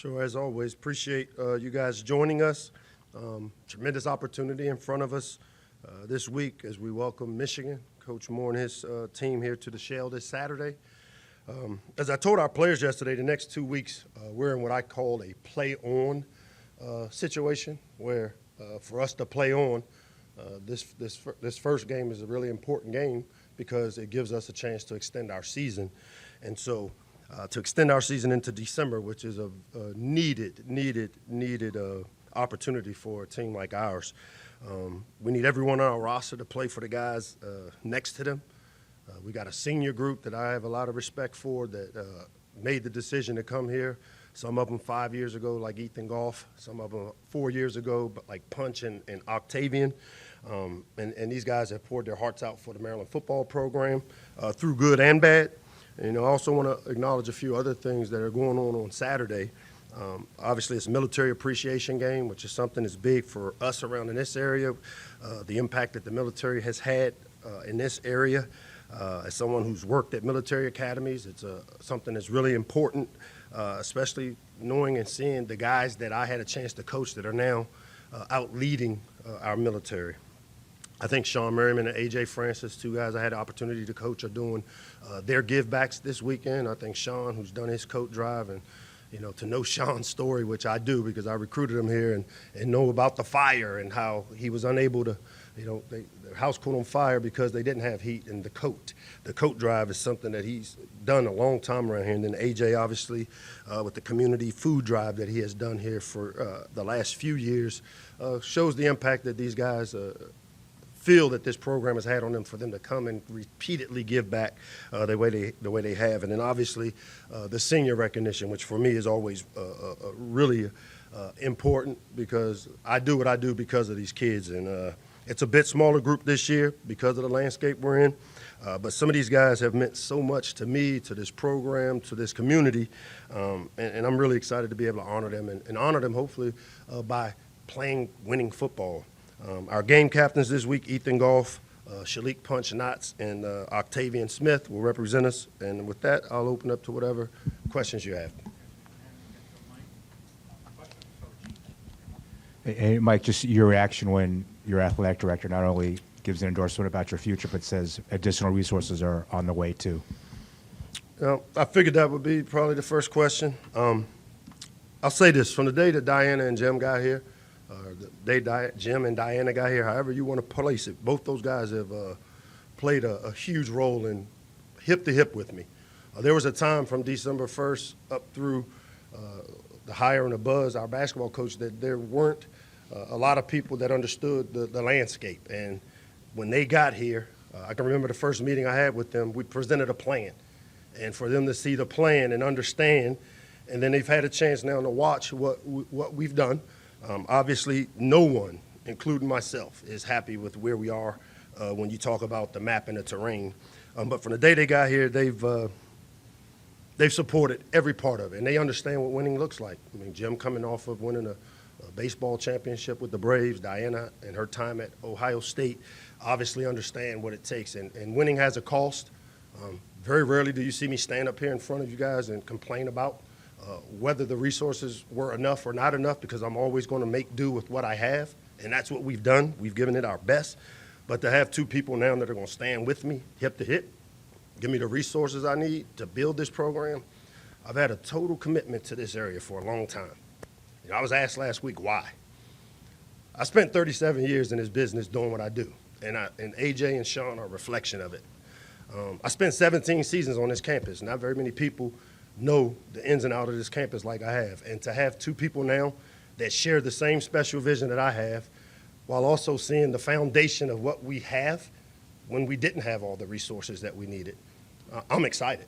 Sure, as always, appreciate you guys joining us. Tremendous opportunity in front of us this week as we welcome Michigan, Coach Moore and his team here to the Shell this Saturday. As I told our players yesterday, the next 2 weeks we're in what I call a play-on situation where for us to play on, this first game is a really important game because it gives us a chance to extend our season. And so to extend our season into December, which is a needed opportunity for a team like ours. We need everyone on our roster to play for the guys next to them. We got a senior group that I have a lot of respect for that made the decision to come here. Some of them 5 years ago, like Ethan Goff. Some of them 4 years ago, but like Punch and Octavian. And these guys have poured their hearts out for the Maryland football program through good and bad. And I also want to acknowledge a few other things that are going on Saturday. Obviously, it's a military appreciation game, which is something that's big for us around in this area. The impact that the military has had in this area. As someone who's worked at military academies, it's something that's really important, especially knowing and seeing the guys that I had a chance to coach that are now out leading our military. I think Sean Merriman and A.J. Francis, two guys I had the opportunity to coach, are doing their give-backs this weekend. I think Sean, who's done his coat drive, and to know Sean's story, which I do because I recruited him here, and know about the fire and how he was unable to, their house caught on fire because they didn't have heat. And the coat drive is something that he's done a long time around here. And then A.J., obviously, with the community food drive that he has done here for the last few years, shows the impact that these guys feel that this program has had on them for them to come and repeatedly give back the way they have. And then obviously the senior recognition, which for me is always really important because I do what I do because of these kids. And it's a bit smaller group this year because of the landscape we're in. But some of these guys have meant so much to me, to this program, to this community. And I'm really excited to be able to honor them and honor them hopefully by playing winning football. Our game captains this week, Ethan Goff, Shalik Punch Knotts, and Octavian Smith will represent us. And with that, I'll open up to whatever questions you have. Hey, Mike, just your reaction when your athletic director not only gives an endorsement about your future, but says additional resources are on the way too. I figured that would be probably the first question. I'll say this, from the day that Diana and Jim got here, Jim and Diana got here, however you want to place it, both those guys have played a huge role in hip to hip with me. There was a time from December 1st up through the hire and the buzz, our basketball coach, that there weren't a lot of people that understood the landscape. And when they got here, I can remember the first meeting I had with them, we presented a plan. And for them to see the plan and understand, and then they've had a chance now to watch what we've done. Obviously, no one, including myself, is happy with where we are when you talk about the map and the terrain. But from the day they got here, they've supported every part of it, and they understand what winning looks like. I mean, Jim coming off of winning a baseball championship with the Braves, Diana and her time at Ohio State obviously understand what it takes, and winning has a cost. Very rarely do you see me stand up here in front of you guys and complain about whether the resources were enough or not enough, because I'm always going to make do with what I have, and that's what we've done. We've given it our best. But to have two people now that are going to stand with me, hip to hip, give me the resources I need to build this program, I've had a total commitment to this area for a long time. I was asked last week why. I spent 37 years in this business doing what I do, and AJ and Sean are a reflection of it. I spent 17 seasons on this campus. Not very many people know the ins and outs of this campus like I have. And to have two people now that share the same special vision that I have, while also seeing the foundation of what we have when we didn't have all the resources that we needed, I'm excited.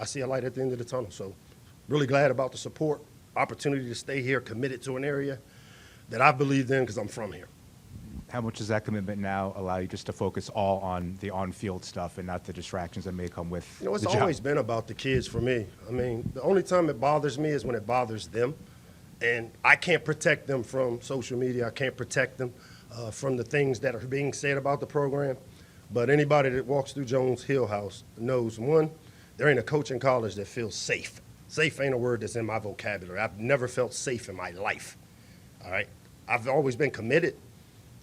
I see a light at the end of the tunnel. So really glad about the support, opportunity to stay here, committed to an area that I believed in because I'm from here. How much does that commitment now allow you just to focus all on the on-field stuff and not the distractions that may come with the job? It's always been about the kids for me. I mean, the only time it bothers me is when it bothers them. And I can't protect them from social media. I can't protect them from the things that are being said about the program. But anybody that walks through Jones Hill House knows, one, there ain't a coach in college that feels safe Safe ain't a word that's in my vocabulary. I've never felt safe in my life, all right? I've always been committed,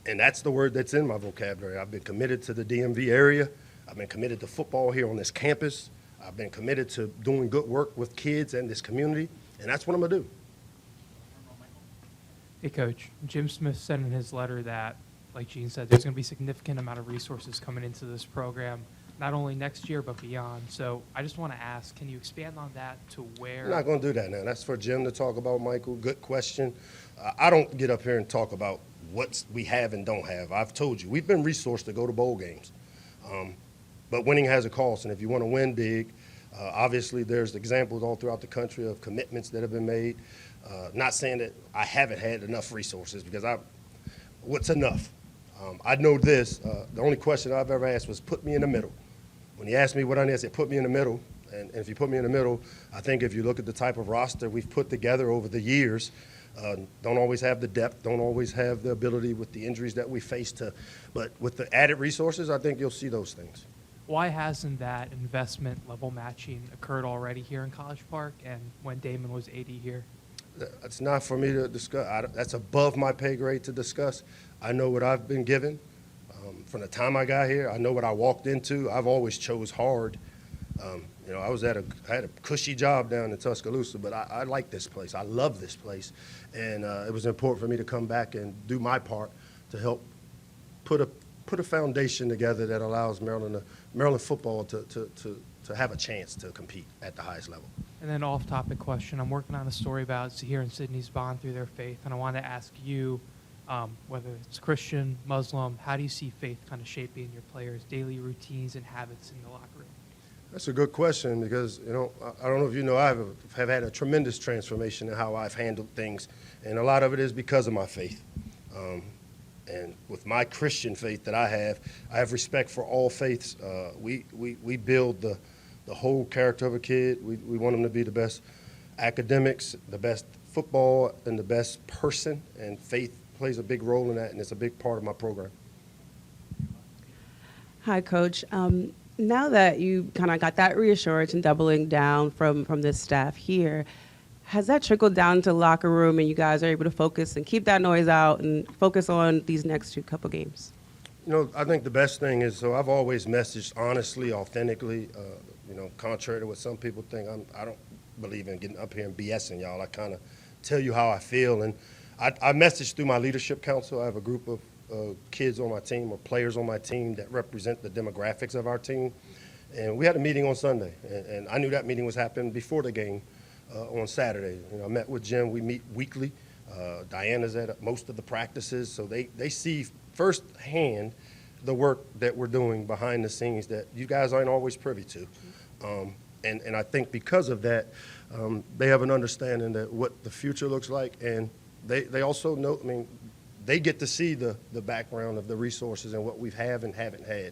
and that's the word that's in my vocabulary. I've been committed to the DMV area. I've been committed to football here on this campus. I've been committed to doing good work with kids and this community, and that's what I'm going to do. Hey, Coach. Jim Smith said in his letter that, like Gene said, there's going to be a significant amount of resources coming into this program, not only next year but beyond. So I just want to ask, can you expand on that to where? I'm not going to do that now. That's for Jim to talk about, Michael. Good question. I don't get up here and talk about what we have and don't have. I've told you, we've been resourced to go to bowl games. But winning has a cost, and if you want to win big, obviously there's examples all throughout the country of commitments that have been made. Not saying that I haven't had enough resources, because what's enough? I know this. The only question I've ever asked was, put me in the middle. When he asked me what I need, I said, put me in the middle. And if you put me in the middle, I think if you look at the type of roster we've put together over the years, don't always have the depth, don't always have the ability with the injuries that we face but with the added resources, I think you'll see those things. Why hasn't that investment level matching occurred already here in College Park and when Damon was AD here? It's not for me to discuss. That's above my pay grade to discuss. I know what I've been given from the time I got here. I know what I walked into. I've always chose hard. You know, I had a cushy job down in Tuscaloosa, but I like this place. I love this place, and it was important for me to come back and do my part to help put a foundation together that allows Maryland football to have a chance to compete at the highest level. And then off-topic question, I'm working on a story about Zahir and Sydney's bond through their faith, and I want to ask you, whether it's Christian, Muslim, how do you see faith kind of shaping your players' daily routines and habits in the locker room? That's a good question, because, you know, I don't know if you know, I have had a tremendous transformation in how I've handled things, and a lot of it is because of my faith. And with my Christian faith that I have respect for all faiths. We build the whole character of a kid. We want them to be the best academics, the best football, and the best person, and faith plays a big role in that, and it's a big part of my program. Hi, Coach. Now that you kind of got that reassurance and doubling down from this staff here, has that trickled down to the locker room and you guys are able to focus and keep that noise out and focus on these next couple games? You know, I think the best thing is, so I've always messaged honestly, authentically, you know, contrary to what some people think. I don't believe in getting up here and BSing y'all. I kind of tell you how I feel. And I message through my leadership council. I have a group of kids on my team or players on my team that represent the demographics of our team. And we had a meeting on Sunday, and I knew that meeting was happening before the game on Saturday. You know, I met with Jim. We meet weekly. Diana's at most of the practices, so they see firsthand the work that we're doing behind the scenes that you guys aren't always privy to. And I think because of that, they have an understanding that what the future looks like, and they also know, I mean, they get to see the background of the resources and what we have and haven't had.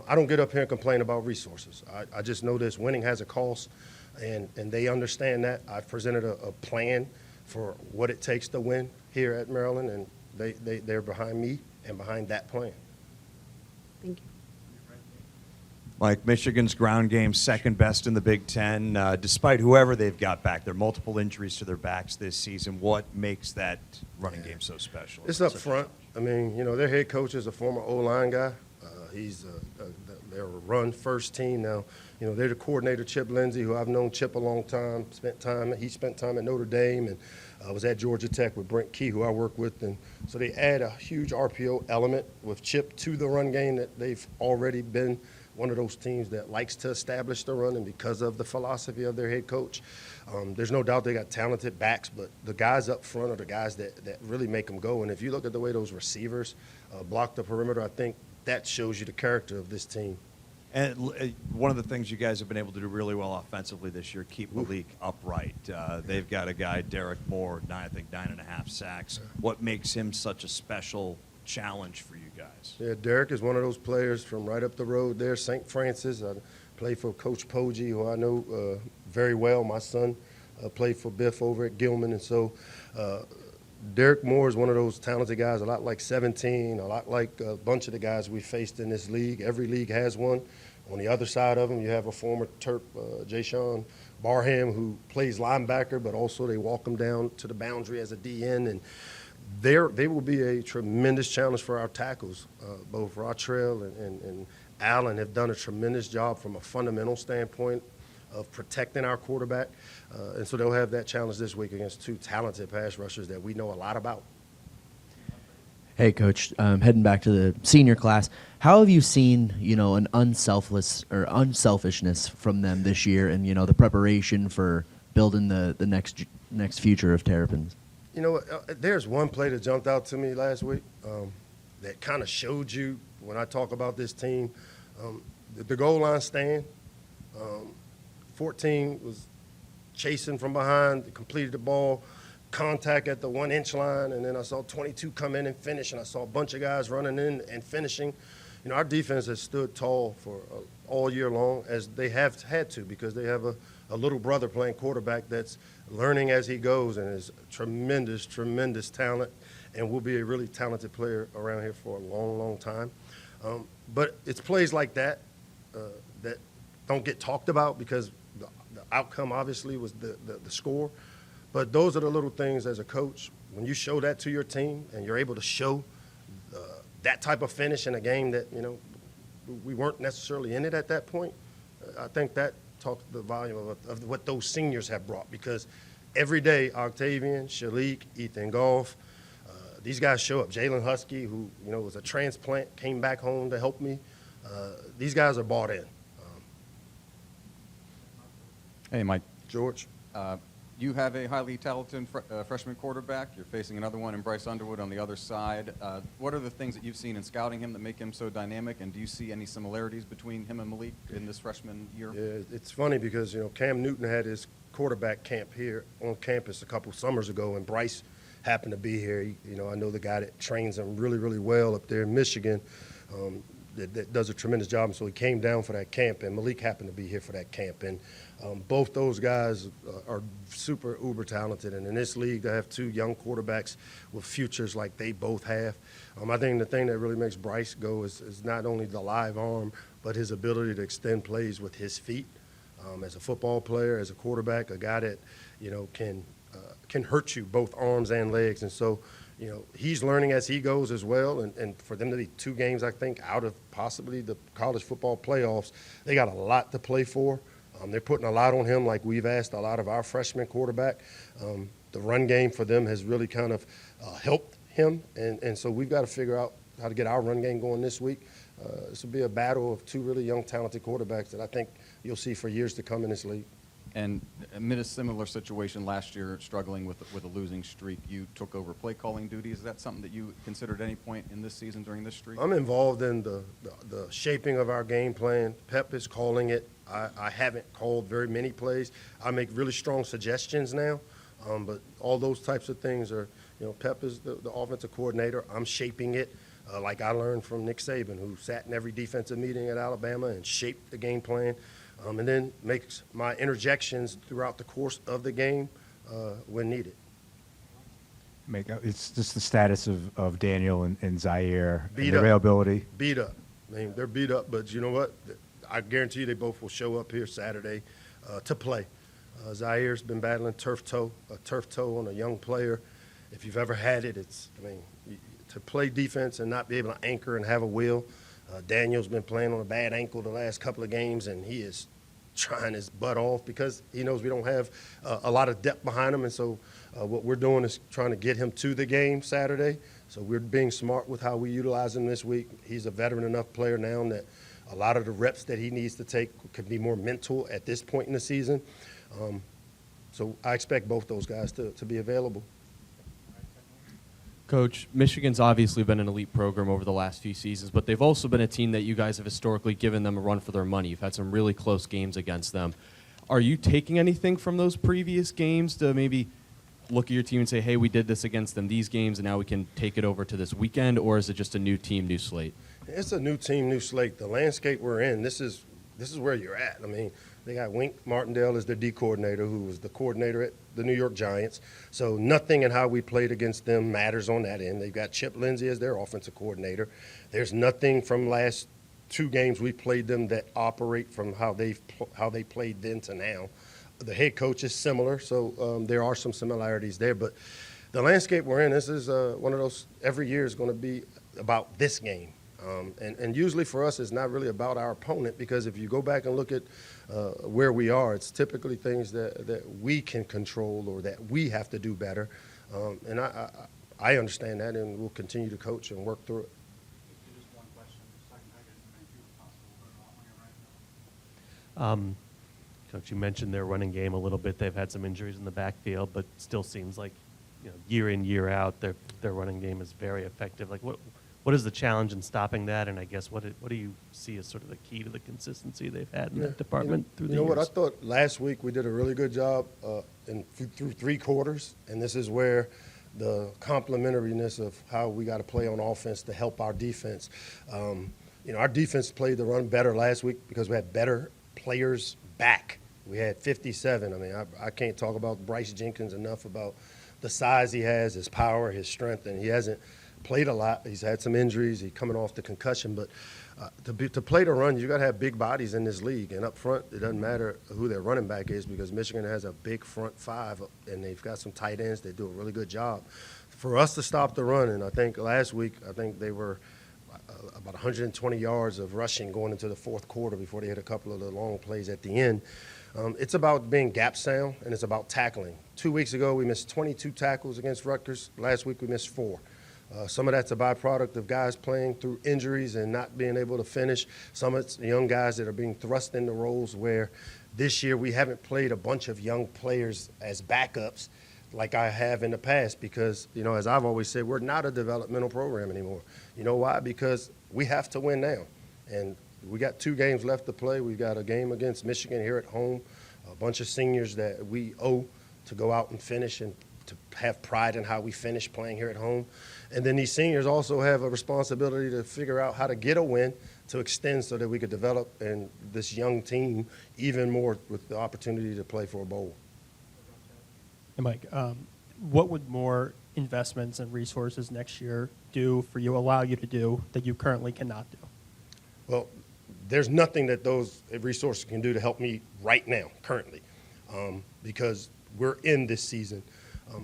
I don't get up here and complain about resources. I just know this, winning has a cost, and they understand that. I've presented a plan for what it takes to win here at Maryland, and they're behind me and behind that plan. Thank you. Mike, Michigan's ground game second best in the Big Ten, despite whoever they've got back. There are multiple injuries to their backs this season. What makes that running game so special? It's up front. I mean, you know, their head coach is a former O-line guy. He's they're a run-first team now. You know, they're the coordinator, Chip Lindsey, who I've known Chip a long time. He spent time at Notre Dame and was at Georgia Tech with Brent Key, who I work with. And so they add a huge RPO element with Chip to the run game that they've already been one of those teams that likes to establish the run, and because of the philosophy of their head coach, there's no doubt they got talented backs, but the guys up front are the guys that really make them go. And if you look at the way those receivers block the perimeter, I think that shows you the character of this team. And one of the things you guys have been able to do really well offensively this year, keep Malik upright. They've got a guy, Derrick Moore, I think 9.5 sacks. What makes him such a special challenge for you guys? Yeah, Derrick is one of those players from right up the road there, St. Francis. I played for Coach Poggi, who I know very well. My son played for Biff over at Gilman. And so Derrick Moore is one of those talented guys, a lot like 17, a lot like a bunch of the guys we faced in this league. Every league has one. On the other side of him, you have a former Terp, Jay Sean Barham, who plays linebacker, but also they walk him down to the boundary as a DN. And they will be a tremendous challenge for our tackles. Both Rotrell and Allen have done a tremendous job from a fundamental standpoint of protecting our quarterback. And so they'll have that challenge this week against two talented pass rushers that we know a lot about. Hey, Coach, heading back to the senior class, how have you seen, an unselfishness from them this year and, the preparation for building the next future of Terrapins? There's one play that jumped out to me last week that kind of showed you when I talk about this team. The goal line stand, 14 was chasing from behind, completed the ball, contact at the 1-inch line, and then I saw 22 come in and finish, and I saw a bunch of guys running in and finishing. Our defense has stood tall for all year long, as they have had to, because they have a little brother playing quarterback that's learning as he goes and is tremendous, tremendous talent, and will be a really talented player around here for a long, long time. But it's plays like that that don't get talked about because the outcome obviously was the score. But those are the little things as a coach. When you show that to your team and you're able to show that type of finish in a game that, we weren't necessarily in it at that point, I think that talks the volume of what those seniors have brought. Because every day, Octavian, Shalik, Ethan Goff, these guys show up. Jalen Husky, who, was a transplant, came back home to help me. These guys are bought in. Hey, Mike. George. You have a highly talented freshman quarterback. You're facing another one in Bryce Underwood on the other side. What are the things that you've seen in scouting him that make him so dynamic, and do you see any similarities between him and Malik in this freshman year? Yeah, it's funny because, Cam Newton had his quarterback camp here on campus a couple summers ago, and Bryce happened to be here. I know the guy that trains him really, really well up there in Michigan that does a tremendous job. And so he came down for that camp, and Malik happened to be here for that camp. And both those guys are super uber talented. And in this league, to have two young quarterbacks with futures like they both have, I think the thing that really makes Bryce go is not only the live arm, but his ability to extend plays with his feet. As a football player, as a quarterback, a guy that, can hurt you both arms and legs. And so, he's learning as he goes as well. And for them to be 2 games, I think, out of possibly the college football playoffs, they got a lot to play for. They're putting a lot on him, like we've asked a lot of our freshman quarterback. The run game for them has really kind of helped him. And so we've got to figure out how to get our run game going this week. This will be a battle of 2 really young, talented quarterbacks that I think you'll see for years to come in this league. And amid a similar situation last year, struggling with a losing streak, you took over play calling duty. Is that something that you considered at any point in this season during this streak? I'm involved in the shaping of our game plan. Pep is calling it. I haven't called very many plays. I make really strong suggestions now, but all those types of things are, Pep is the offensive coordinator. I'm shaping it like I learned from Nick Saban, who sat in every defensive meeting at Alabama and shaped the game plan. And then makes my interjections throughout the course of the game when needed. It's just the status of Daniel and Zahir, Beat and up. Availability. Beat up. They're beat up, but you know what? I guarantee you they both will show up here Saturday to play. Zahir's been battling a turf toe on a young player. If you've ever had it, to play defense and not be able to anchor and have a will. Daniel's been playing on a bad ankle the last couple of games, and he is trying his butt off because he knows we don't have a lot of depth behind him. And so what we're doing is trying to get him to the game Saturday. So we're being smart with how we utilize him this week. He's a veteran enough player now that a lot of the reps that he needs to take could be more mental at this point in the season. So I expect both those guys to be available. Coach, Michigan's obviously been an elite program over the last few seasons, but they've also been a team that you guys have historically given them a run for their money. You've had some really close games against them. Are you taking anything from those previous games to maybe look at your team and say, hey, we did this against them these games, and now we can take it over to this weekend, or is it just a new team, new slate? It's a new team, new slate. The landscape we're in, this is where you're at. They got Wink Martindale as their D coordinator, who was the coordinator at the New York Giants. So nothing in how we played against them matters on that end. They've got Chip Lindsey as their offensive coordinator. There's nothing from last 2 games we played them that operate from how they played then to now. The head coach is similar, so there are some similarities there. But the landscape we're in, this is one of those, every year is going to be about this game. And usually for us, it's not really about our opponent, because if you go back and look at where we are, it's typically things that we can control or that we have to do better. And I understand that, and we'll continue to coach and work through it. Coach, you mentioned their running game a little bit. They've had some injuries in the backfield, but still seems like, year in, year out, their running game is very effective. Like, what is the challenge in stopping that? And I guess what do you see as sort of the key to the consistency they've had in that department through the years? You know what? I thought last week we did a really good job through 3 quarters, and this is where the complementariness of how we got to play on offense to help our defense. Our defense played the run better last week because we had better players back. We had 57. I mean, I can't talk about Bryce Jenkins enough about the size he has, his power, his strength, and he hasn't played a lot. He's had some injuries. He's coming off the concussion. But to play the run, you got to have big bodies in this league. And up front, it doesn't matter who their running back is, because Michigan has a big front 5, and they've got some tight ends that do a really good job. For us to stop the run, and I think last week, they were about 120 yards of rushing going into the fourth quarter before they hit a couple of the long plays at the end. It's about being gap sound, and it's about tackling. 2 weeks ago, we missed 22 tackles against Rutgers. Last week, we missed 4. Some of that's a byproduct of guys playing through injuries and not being able to finish. Some of it's young guys that are being thrust into roles where this year we haven't played a bunch of young players as backups like I have in the past, because, as I've always said, we're not a developmental program anymore. You know why? Because we have to win now. And we got 2 games left to play. We've got a game against Michigan here at home, a bunch of seniors that we owe to go out and finish and to have pride in how we finish playing here at home. And then these seniors also have a responsibility to figure out how to get a win to extend so that we could develop and this young team even more with the opportunity to play for a bowl. Hey, Mike, what would more investments and resources next year allow you to do that you currently cannot do? Well, there's nothing that those resources can do to help me right now, currently, because we're in this season.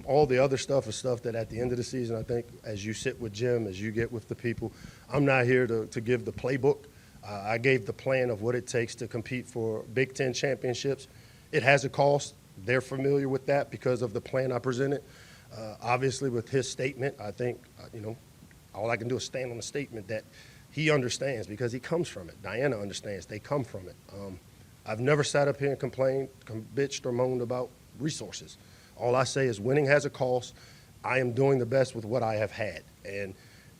All the other stuff is stuff that at the end of the season, I think, as you sit with Jim, as you get with the people, I'm not here to give the playbook. I gave the plan of what it takes to compete for Big Ten championships. It has a cost. They're familiar with that because of the plan I presented. Obviously, with his statement, I think, all I can do is stand on the statement that he understands because he comes from it. Diana understands. They come from it. I've never sat up here and complained, bitched, or moaned about resources. All I say is winning has a cost. I am doing the best with what I have had. And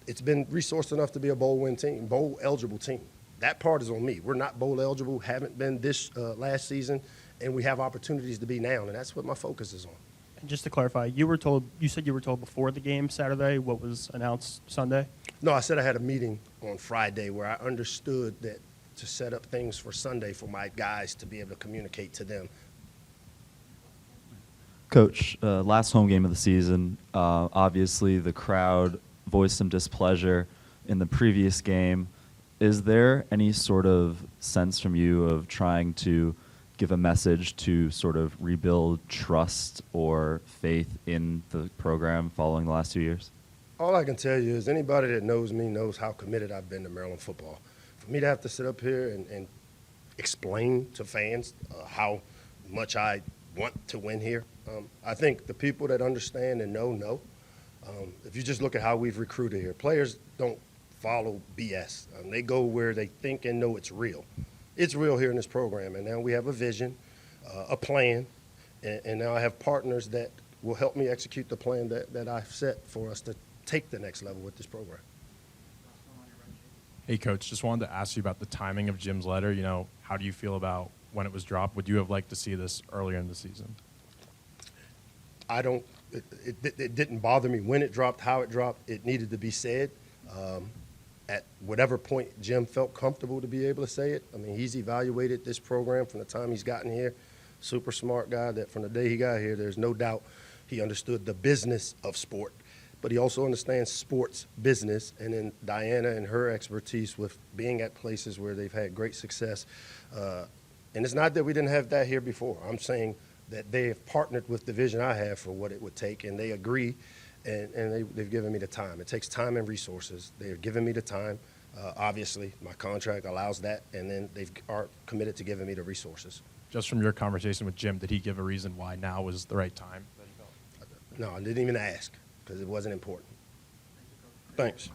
it's been resourced enough to be a bowl-win team, bowl-eligible team. That part is on me. We're not bowl-eligible, haven't been this last season, and we have opportunities to be now, and that's what my focus is on. And just to clarify, you said you were told before the game Saturday what was announced Sunday? No, I said I had a meeting on Friday where I understood that to set up things for Sunday for my guys to be able to communicate to them. Coach, last home game of the season, obviously the crowd voiced some displeasure in the previous game. Is there any sort of sense from you of trying to give a message to sort of rebuild trust or faith in the program following the last 2 years? All I can tell you is anybody that knows me knows how committed I've been to Maryland football. For me to have to sit up here and explain to fans how much I want to win here, I think the people that understand and know. If you just look at how we've recruited here, players don't follow BS. They go where they think and know it's real. It's real here in this program, and now we have a vision, a plan, and now I have partners that will help me execute the plan that I've set for us to take the next level with this program. Hey, Coach, just wanted to ask you about the timing of Jim's letter. How do you feel about when it was dropped? Would you have liked to see this earlier in the season? It didn't bother me when it dropped, how it dropped. It needed to be said. At whatever point Jim felt comfortable to be able to say it. I mean, he's evaluated this program from the time he's gotten here. Super smart guy that from the day he got here, there's no doubt he understood the business of sport. But he also understands sports business, and then Diana and her expertise with being at places where they've had great success And it's not that we didn't have that here before. I'm saying that they have partnered with the vision I have for what it would take, and they agree, and they've given me the time. It takes time and resources. They've given me the time. Obviously, my contract allows that, and then they are committed to giving me the resources. Just from your conversation with Jim, did he give a reason why now was the right time? No, I didn't even ask because it wasn't important. Thanks.